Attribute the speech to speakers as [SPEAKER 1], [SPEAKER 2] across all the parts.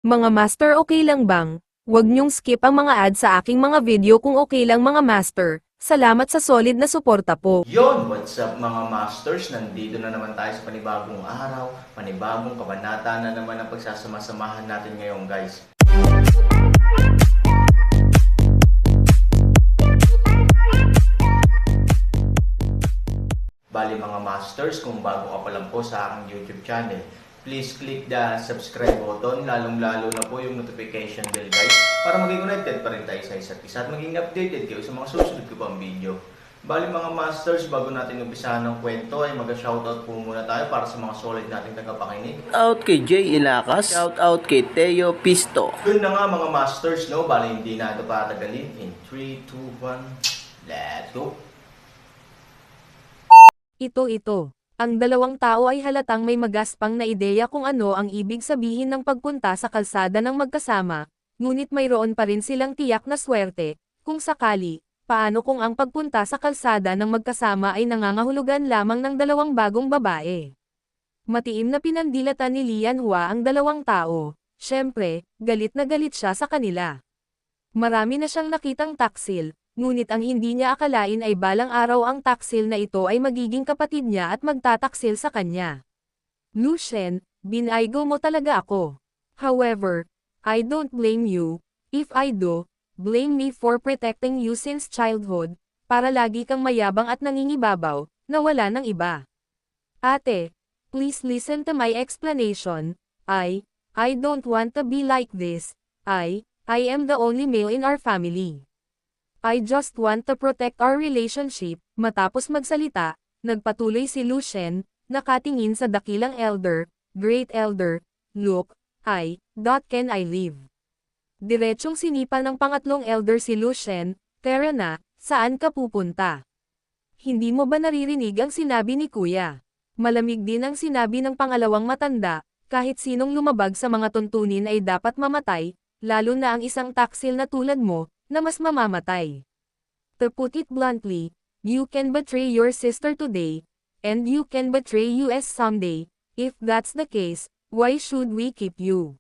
[SPEAKER 1] Mga master, okay lang bang? Huwag niyong skip ang mga ad sa aking mga video kung okay lang mga master. Salamat sa solid na suporta po.
[SPEAKER 2] Yon, what's up mga masters? Nandito na naman tayo sa panibagong araw, panibagong kabanata na naman ang pagsasama-samahan natin ngayon guys. Bali mga masters, kung bago ka pa lang po sa aking YouTube channel, please click the subscribe button, lalong-lalo na po yung notification bell guys, para maging connected pa rin tayo sa isa't isa at maging updated kayo sa mga susunod ko pang video. Bali mga masters, bago natin umpisahan ng kwento ay mag-shoutout po muna tayo para sa mga solid nating tagapakinig.
[SPEAKER 3] Out kay Jay Ilacas, shout out kay Teo Pisto.
[SPEAKER 2] Yun na nga mga masters, no? Bali hindi na ito patagalin. In 3, 2, 1, let's go!
[SPEAKER 1] Ito. Ang dalawang tao ay halatang may magaspang na ideya kung ano ang ibig sabihin ng pagpunta sa kalsada ng magkasama, ngunit mayroon pa rin silang tiyak na swerte, kung sakali. Paano kung ang pagpunta sa kalsada ng magkasama ay nangangahulugan lamang ng dalawang bagong babae? Matiim na pinandilatan ni Lian Hua ang dalawang tao. Siyempre, galit na galit siya sa kanila. Marami na siyang nakitang taksil, ngunit ang hindi niya akalain ay balang araw ang taksil na ito ay magiging kapatid niya at magtataksil sa kanya. Lu Shen, binaygo mo talaga ako. However, I don't blame you. If I do, blame me for protecting you since childhood, para lagi kang mayabang at nangingibabaw, na wala ng iba. Ate, please listen to my explanation. I don't want to be like this. I am the only male in our family. I just want to protect our relationship. Matapos magsalita, nagpatuloy si Lu Shen, nakatingin sa dakilang elder, great elder. Look, can I leave? Diretsong sinipa ng pangatlong elder si Lu Shen. Tara na, saan ka pupunta? Hindi mo ba naririnig ang sinabi ni kuya? Malamig din ang sinabi ng pangalawang matanda, kahit sinong lumabag sa mga tuntunin ay dapat mamatay, lalo na ang isang taksil na tulad mo, na mas mamamatay. To put it bluntly, you can betray your sister today, and you can betray us someday. If that's the case, why should we keep you?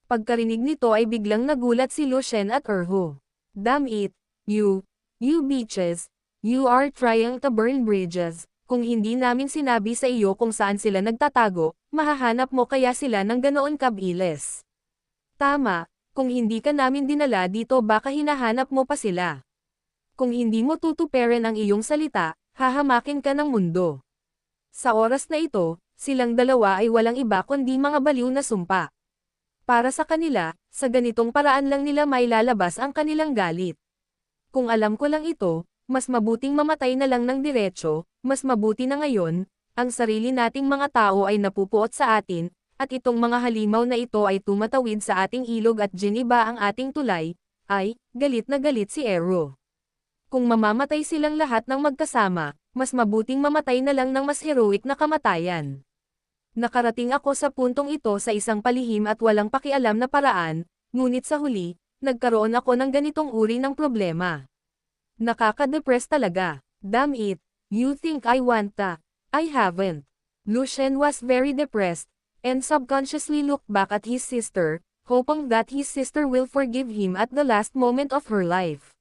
[SPEAKER 1] Pagkarinig nito ay biglang nagulat si Lu Shen at Erho. Damn it, you bitches, you are trying to burn bridges. Kung hindi namin sinabi sa iyo kung saan sila nagtatago, mahahanap mo kaya sila ng ganoon kabilis. Tama, kung hindi ka namin dinala dito baka hinahanap mo pa sila. Kung hindi mo tutuperin ang iyong salita, hahamakin ka ng mundo. Sa oras na ito, silang dalawa ay walang iba kundi mga baliw na sumpa. Para sa kanila, sa ganitong paraan lang nila may lalabas ang kanilang galit. Kung alam ko lang ito, mas mabuting mamatay na lang ng diretso, mas mabuti na ngayon, ang sarili nating mga tao ay napupuot sa atin, at itong mga halimaw na ito ay tumatawid sa ating ilog at giniba ang ating tulay, galit na galit si Ero. Kung mamamatay silang lahat ng magkasama, mas mabuting mamatay na lang ng mas heroic na kamatayan. Nakarating ako sa puntong ito sa isang palihim at walang pakialam na paraan, ngunit sa huli, nagkaroon ako ng ganitong uri ng problema. Nakaka-depress talaga. Damn it, you think I want to? I haven't. Lu Shen was very depressed, and subconsciously looked back at his sister, hoping that his sister will forgive him at the last moment of her life.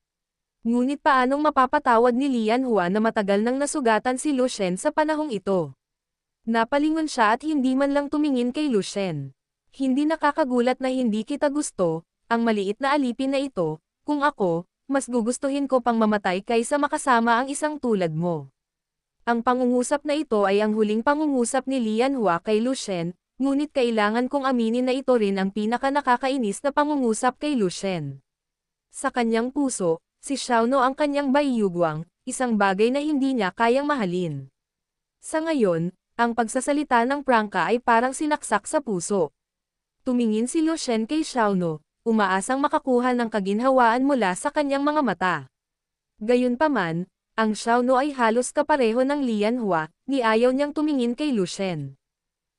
[SPEAKER 1] Ngunit paanong mapapatawad ni Lian Hua na matagal nang nasugatan si Lu Shen sa panahong ito? Napalingon siya at hindi man lang tumingin kay Lu Shen. Hindi nakakagulat na hindi kita gusto, ang maliit na alipin na ito, kung ako, mas gugustuhin ko pang mamatay kaysa makasama ang isang tulad mo. Ang pangungusap na ito ay ang huling pangungusap ni Lian Hua kay Lu Shen, ngunit kailangan kong aminin na ito rin ang pinaka-nakakainis na pangungusap kay Lu Shen. Sa kanyang puso, si Xiaono ang kanyang baiyugwang, isang bagay na hindi niya kayang mahalin. Sa ngayon, ang pagsasalita ng prangka ay parang sinaksak sa puso. Tumingin si Lu Shen kay Xiaono, umaasang makakuha ng kaginhawaan mula sa kanyang mga mata. Gayunpaman, ang Xiaono ay halos kapareho ng Lian Hua, ni ayaw niyang tumingin kay Lu Shen.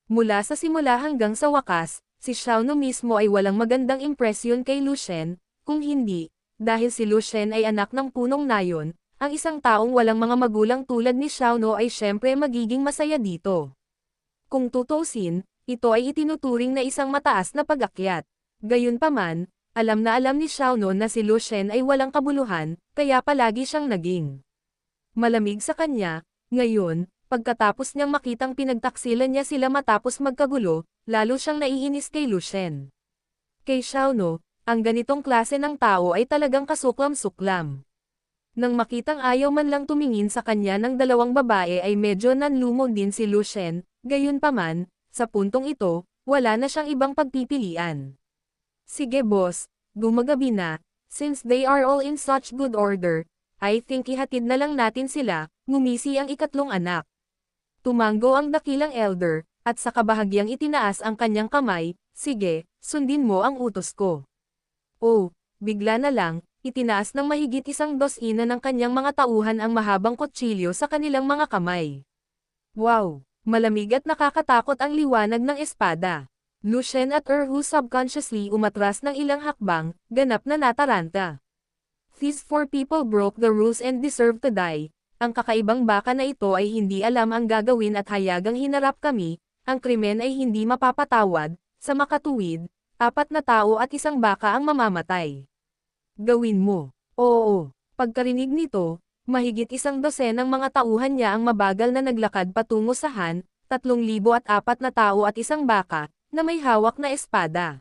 [SPEAKER 1] Mula sa simula hanggang sa wakas, si Xiaono mismo ay walang magandang impresyon kay Lu Shen, kung hindi, dahil si Lu Shen ay anak ng punong nayon, ang isang taong walang mga magulang tulad ni Xiaono ay syempre magiging masaya dito. Kung tutuusin, ito ay itinuturing na isang mataas na pag-akyat. Gayunpaman, alam na alam ni Xiaono na si Lu Shen ay walang kabuluhan, kaya palagi siyang naging malamig sa kanya. Ngayon, pagkatapos niyang makitang pinagtaksilan niya sila matapos magkagulo, lalo siyang naiinis kay Lu Shen. Kay Xiaono, ang ganitong klase ng tao ay talagang kasuklam-suklam. Nang makitang ayaw man lang tumingin sa kanya ng dalawang babae ay medyo nanlumo din si Lu Shen. Gayunpaman, sa puntong ito, wala na siyang ibang pagpipilian. Sige boss, gumagabi na, since they are all in such good order, I think ihatid na lang natin sila. Ngumisi ang ikatlong anak. Tumango ang dakilang elder, at sa kabahagyang itinaas ang kanyang kamay. Sige, sundin mo ang utos ko. Oh, bigla na lang, itinaas ng mahigit 1 dosina ng kanyang mga tauhan ang mahabang kutsilyo sa kanilang mga kamay. Wow, malamig at nakakatakot ang liwanag ng espada. Lu Shen at Erhu subconsciously umatras ng ilang hakbang, ganap na nataranta. These 4 people broke the rules and deserve to die. Ang kakaibang baka na ito ay hindi alam ang gagawin at hayagang hinarap kami. Ang krimen ay hindi mapapatawad. Sa makatuwid, 4 na tao at 1 baka ang mamamatay. Gawin mo. Oo. Pagkarinig nito, mahigit 1 dosenang mga tauhan niya ang mabagal na naglakad patungo sa Han, 3,004 na tao at 1 baka, na may hawak na espada.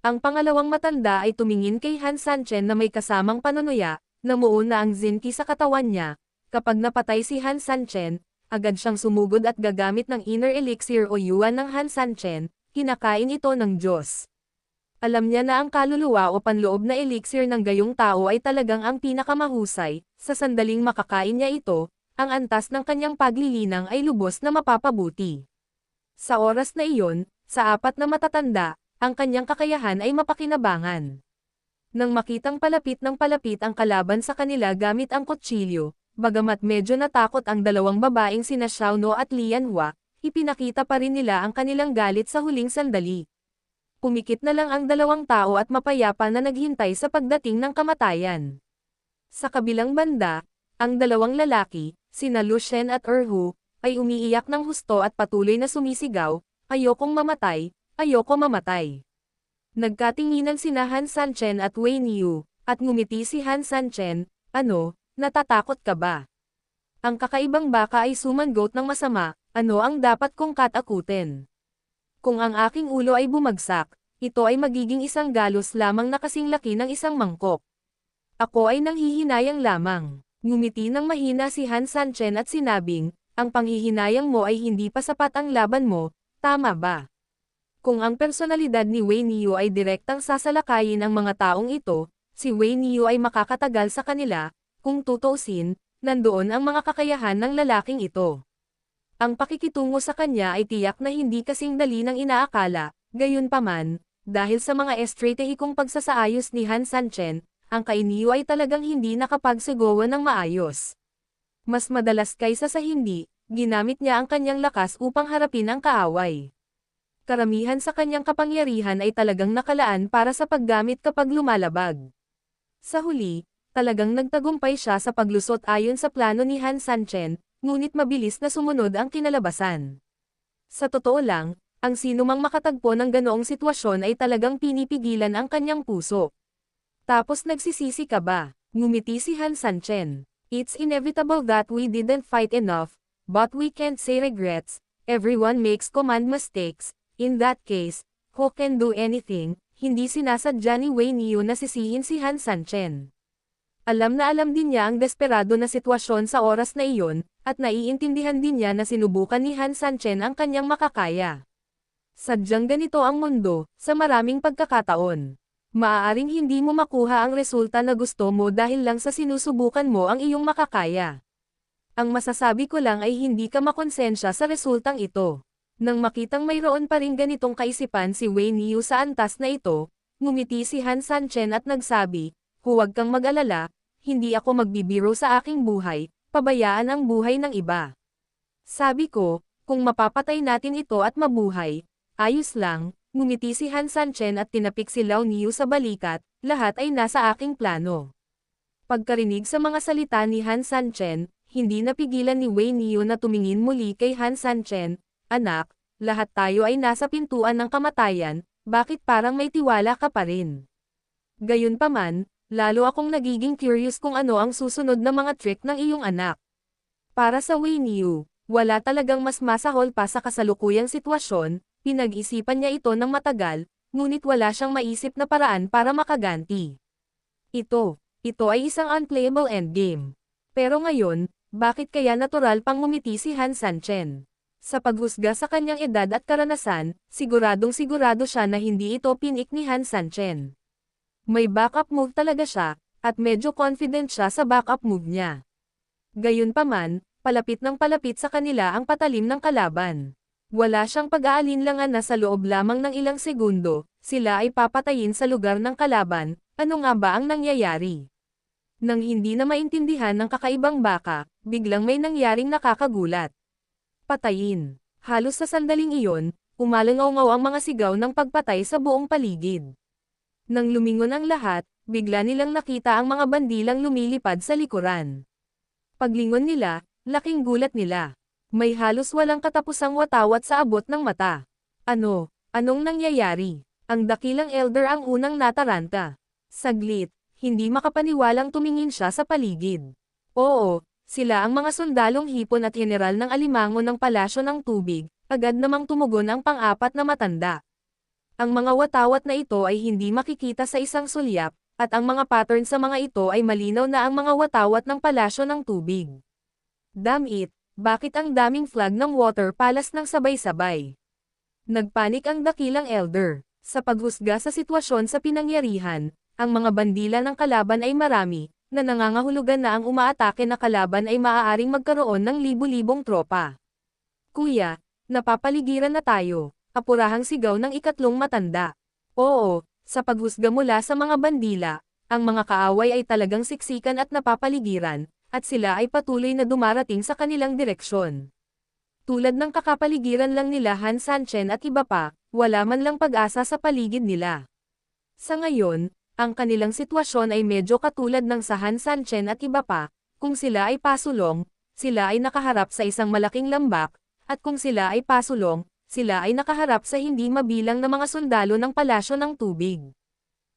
[SPEAKER 1] Ang pangalawang matanda ay tumingin kay Han Sanchen na may kasamang panunuya, namuo na ang zinki sa katawan niya. Kapag napatay si Han Sanchen, agad siyang sumugod at gagamit ng inner elixir o yuan ng Han Sanchen, kinakain ito ng Diyos. Alam niya na ang kaluluwa o panloob na elixir ng gayong tao ay talagang ang pinakamahusay. Sa sandaling makakain niya ito, ang antas ng kanyang paglilinang ay lubos na mapapabuti. Sa oras na iyon, sa 4 na matatanda, ang kanyang kakayahan ay mapakinabangan. Nang makitang palapit ng palapit ang kalaban sa kanila gamit ang kutsilyo, bagamat medyo natakot ang dalawang babaeng sina Xiaono at Lian Hua, ipinakita pa rin nila ang kanilang galit sa huling sandali. Pumikit na lang ang dalawang tao at mapayapa na naghintay sa pagdating ng kamatayan. Sa kabilang banda, ang dalawang lalaki, sina Lu Shen at Erhu, ay umiiyak ng husto at patuloy na sumisigaw, ayokong mamatay, ayoko mamatay. Nagkatinginan sina Han Sanchen at Wei Niu, at ngumiti si Han Sanchen, ano, natatakot ka ba? Ang kakaibang baka ay sumangot ng masama, ano ang dapat kong katakutin? Kung ang aking ulo ay bumagsak, ito ay magiging 1 galos lamang na kasing laki ng 1 mangkok. Ako ay nanghihinayang lamang. Ngumiti ng mahina si Han Sanchen at sinabing, ang panghihinayang mo ay hindi pa sapat ang laban mo, tama ba? Kung ang personalidad ni Wei Niu ay direktang sasalakayin ang mga taong ito, si Wei Niu ay makakatagal sa kanila. Kung tutuusin, nandoon ang mga kakayahan ng lalaking ito. Ang pakikitungo sa kanya ay tiyak na hindi kasing dali ng inaakala. Gayunpaman, dahil sa mga estratehikong pagsasaayos ni Han Sanchen, ang kay Niu ay talagang hindi nakapagsigawa ng maayos. Mas madalas kaysa sa hindi, ginamit niya ang kanyang lakas upang harapin ang kaaway. Karamihan sa kanyang kapangyarihan ay talagang nakalaan para sa paggamit kapag lumalabag. Sa huli, talagang nagtagumpay siya sa paglusot ayon sa plano ni Han Sanchen, ngunit mabilis na sumunod ang kinalabasan. Sa totoo lang, ang sinumang makatagpo ng ganoong sitwasyon ay talagang pinipigilan ang kanyang puso. Tapos nagsisisi ka ba? Ngumiti si Han Sanchen. It's inevitable that we didn't fight enough, but we can't say regrets. Everyone makes command mistakes. In that case, who can do anything? Hindi sinasadya ni Wei Niu na sisihin si Han Sanchen. Alam na alam din niya ang desperado na sitwasyon sa oras na iyon, at naiintindihan din niya na sinubukan ni Han Sanchen ang kanyang makakaya. Sadyang ganito ang mundo, sa maraming pagkakataon. Maaaring hindi mo makuha ang resulta na gusto mo dahil lang sa sinusubukan mo ang iyong makakaya. Ang masasabi ko lang ay hindi ka makonsensya sa resultang ito. Nang makitang mayroon pa ring ganitong kaisipan si Wei Niu sa antas na ito, ngumiti si Han Sanchen at nagsabi, huwag kang mag-alala, hindi ako magbibiro sa aking buhay, pabayaan ang buhay ng iba. Sabi ko, kung mapapatay natin ito at mabuhay, ayos lang, ngumiti si Han Sanchen at tinapik si Lao Niu sa balikat, lahat ay nasa aking plano. Pagkarinig sa mga salita ni Han Sanchen, hindi napigilan ni Wei Niu na tumingin muli kay Han Sanchen, anak, lahat tayo ay nasa pintuan ng kamatayan, Bakit parang may tiwala ka pa rin? Gayunpaman, lalo akong nagiging curious kung ano ang susunod na mga trick ng iyong anak. Para sa Winnie, wala talagang mas masahol pa sa kasalukuyang sitwasyon, pinag-isipan niya ito ng matagal, ngunit wala siyang maisip na paraan para makaganti. Ito ay isang unplayable endgame. Pero ngayon, bakit kaya natural pang ngumiti si Han Sanchen? Sa paghusga sa kanyang edad at karanasan, siguradong sigurado siya na hindi ito pinik ni Han Sanchen. May backup move talaga siya, at medyo confident siya sa backup move niya. Gayunpaman, palapit sa kanila ang patalim ng kalaban. Wala siyang pag-aalinlangan na sa loob lamang ng ilang segundo, sila ay papatayin sa lugar ng kalaban. Ano nga ba ang nangyayari? Nang hindi na maintindihan ng kakaibang baka, biglang may nangyaring nakakagulat. Patayin. Halos sa sandaling iyon, umalangaw-ngaw ang mga sigaw ng pagpatay sa buong paligid. Nang lumingon ang lahat, bigla nilang nakita ang mga bandilang lumilipad sa likuran. Paglingon nila, laking gulat nila. May halos walang katapusang watawat sa abot ng mata. Anong nangyayari? Ang dakilang elder ang unang nataranta. Saglit, hindi makapaniwalang tumingin siya sa paligid. Oo, sila ang mga sundalong hipon at general ng alimango ng palasyo ng tubig, agad namang tumugon ang pang-apat na matanda. Ang mga watawat na ito ay hindi makikita sa isang sulyap, at ang mga pattern sa mga ito ay malinaw na ang mga watawat ng palasyo ng tubig. Damn it, bakit ang daming flag ng water palace ng sabay-sabay? Nagpanik ang dakilang elder. Sa paghusga sa sitwasyon sa pinangyarihan, ang mga bandila ng kalaban ay marami, na nangangahulugan na ang umaatake na kalaban ay maaaring magkaroon ng libu-libong tropa. Kuya, napapaligiran na tayo. Apurahang sigaw ng ikatlong matanda. Oo, sa paghusga mula sa mga bandila, ang mga kaaway ay talagang siksikan at napapaligiran, at sila ay patuloy na dumarating sa kanilang direksyon. Tulad ng kakapaligiran lang nila Han Sanchen at iba pa, wala man lang pag-asa sa paligid nila. Sa ngayon, ang kanilang sitwasyon ay medyo katulad ng sa Han Sanchen at iba pa, kung sila ay pasulong, sila ay nakaharap sa isang malaking lambak, at kung sila ay pasulong, sila ay nakaharap sa hindi mabilang na mga sundalo ng palasyo ng tubig.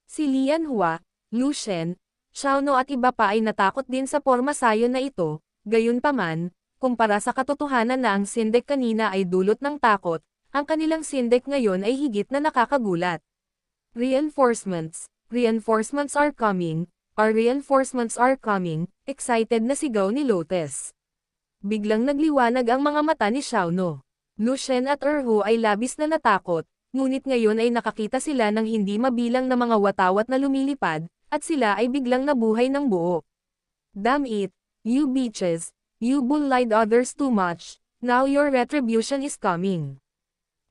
[SPEAKER 1] Si Lian Hua, Lu Shen, Xiaono at iba pa ay natakot din sa pormasayon na ito, gayunpaman, kumpara sa katotohanan na ang sindek kanina ay dulot ng takot, ang kanilang sindek ngayon ay higit na nakakagulat. Reinforcements are coming, our reinforcements are coming, excited na sigaw ni Lotus. Biglang nagliwanag ang mga mata ni Xiaono. Lu Shen at Erhu ay labis na natakot, ngunit ngayon ay nakakita sila ng hindi mabilang na mga watawat na lumilipad, at sila ay biglang nabuhay ng buo. Damn it, you bitches, you bullied others too much, now your retribution is coming.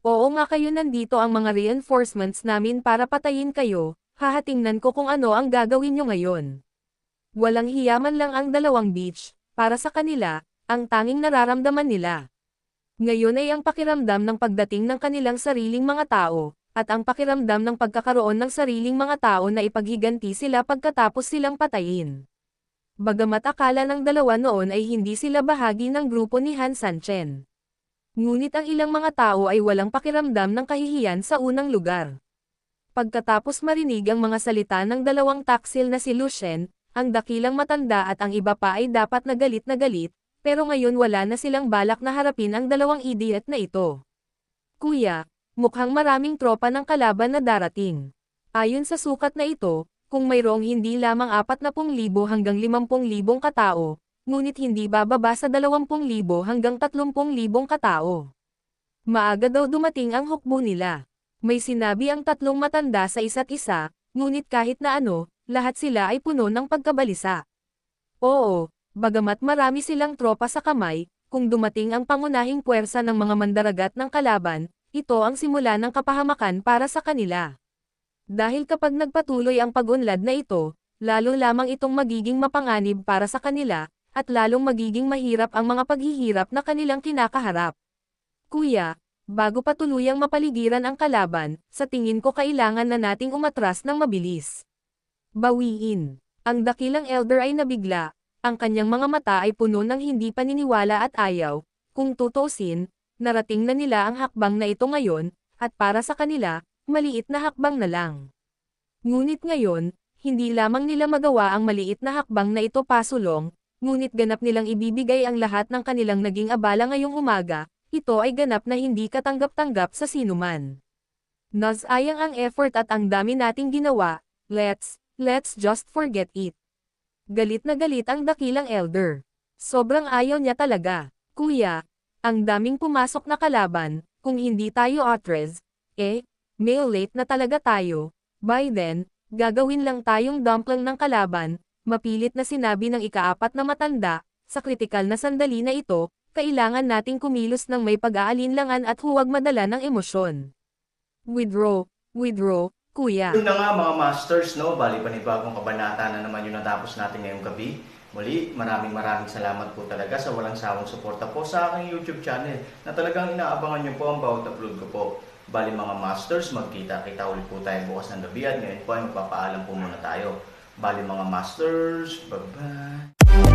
[SPEAKER 1] Oo nga kayo, nandito ang mga reinforcements namin para patayin kayo, hahatingnan ko kung ano ang gagawin nyo ngayon. Walang hiyaman lang ang dalawang bitch, para sa kanila, ang tanging nararamdaman nila. Ngayon ay ang pakiramdam ng pagdating ng kanilang sariling mga tao, at ang pakiramdam ng pagkakaroon ng sariling mga tao na ipaghiganti sila pagkatapos silang patayin. Bagamat akala ng dalawa noon ay hindi sila bahagi ng grupo ni Han Sanchen. Ngunit ang ilang mga tao ay walang pakiramdam ng kahihiyan sa unang lugar. Pagkatapos marinig ang mga salita ng dalawang taksil na si Lu Shen, ang dakilang matanda at ang iba pa ay dapat na galit, pero ngayon wala na silang balak na harapin ang dalawang idiot na ito. Kuya, mukhang maraming tropa ng kalaban na darating. Ayon sa sukat na ito, kung mayroong hindi lamang 40,000 hanggang 50,000 katao, ngunit hindi bababa sa 20,000 hanggang 30,000 katao. Maaga daw dumating ang hukbo nila. May sinabi ang tatlong matanda sa isa't isa, ngunit kahit na ano, lahat sila ay puno ng pagkabalisa. Oo. Bagamat marami silang tropa sa kamay, kung dumating ang pangunahing puwersa ng mga mandaragat ng kalaban, ito ang simula ng kapahamakan para sa kanila. Dahil kapag nagpatuloy ang pag-unlad na ito, lalo lamang itong magiging mapanganib para sa kanila, at lalong magiging mahirap ang mga paghihirap na kanilang kinakaharap. Kuya, bago pa tuluyang mapaligiran ang kalaban, sa tingin ko kailangan na nating umatras ng mabilis. Bawiin. Ang dakilang elder ay nabigla. Ang kanyang mga mata ay puno ng hindi paniniwala at ayaw. Kung tutusin, narating na nila ang hakbang na ito ngayon, at para sa kanila, maliit na hakbang na lang. Ngunit ngayon, hindi lamang nila magawa ang maliit na hakbang na ito pasulong, ngunit ganap nilang ibibigay ang lahat ng kanilang naging abala ngayong umaga, ito ay ganap na hindi katanggap-tanggap sa sinuman. Sayang ang effort at ang dami nating ginawa, let's just forget it. Galit na galit ang dakilang elder. Sobrang ayaw niya talaga. Kuya, ang daming pumasok na kalaban, kung hindi tayo Atres, mail late na talaga tayo. By then, gagawin lang tayong dumpling ng kalaban, mapilit na sinabi ng ikaapat na matanda, sa kritikal na sandali na ito, kailangan nating kumilos ng may pag-aalinlangan at huwag madala ng emosyon. Withdraw, kuya.
[SPEAKER 2] Yun na nga mga masters, no? Bali panibagong kabanata na naman yung natapos natin ngayong gabi. Muli, maraming salamat po talaga sa walang sawang suporta po sa aking YouTube channel na talagang inaabangan nyo po ang bawat upload ko po. Bali mga masters, magkita-kita ulit po tayo bukas ng gabi at ngayon po ay magpapaalam po muna tayo. Bali mga masters, bye-bye!